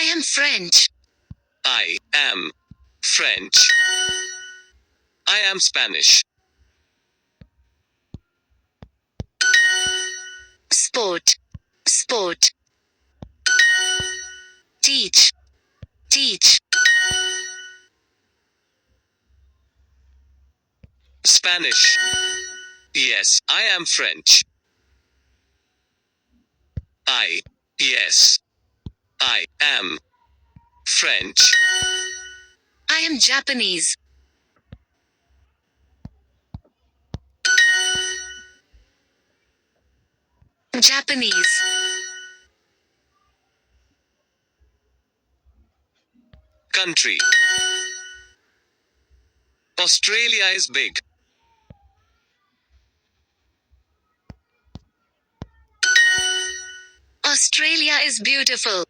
am French. I am French. I am Spanish. Sport. Sport. Teach. Teach. Spanish. Yes, I am French. Yes, I am French. I am Japanese. Japanese. Country. Australia is big. Australia is beautiful.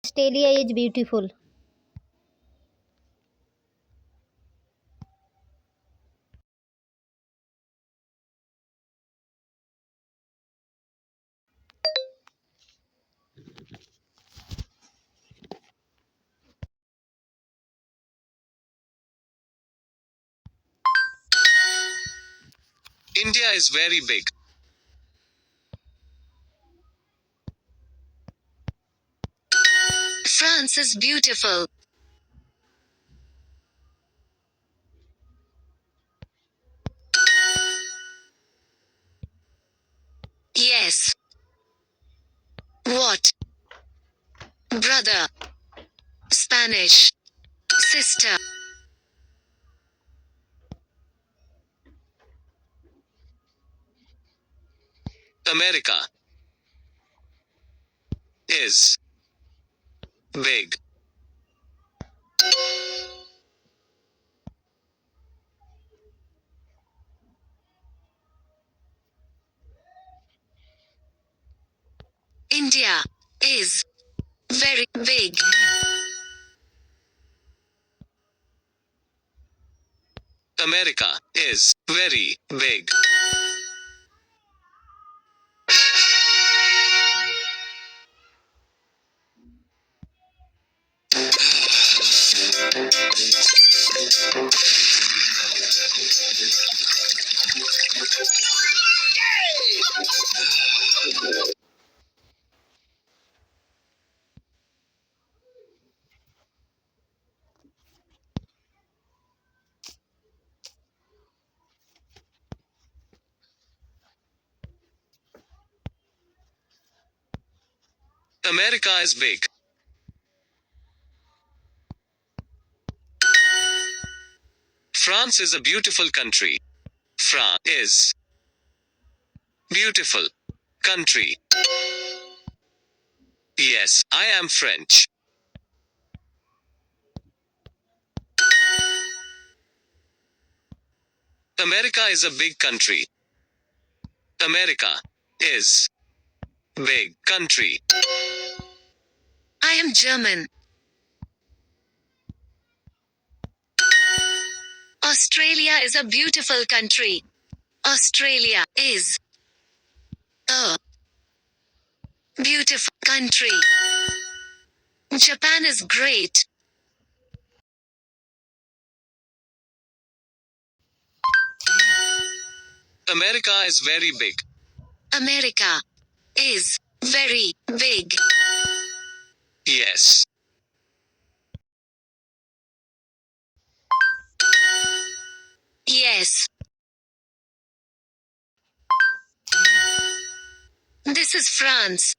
Australia is beautiful. India is very big. France is beautiful. Yes. What? Brother. Spanish. Sister. America is big. India is very big. America is very big. America is big. France is a beautiful country. France is beautiful country. Yes, I am French. America is a big country. America is big country. I am German. Australia is a beautiful country. Australia is a beautiful country. Japan is great. America is very big. America is very big. Yes. Yes. This is France.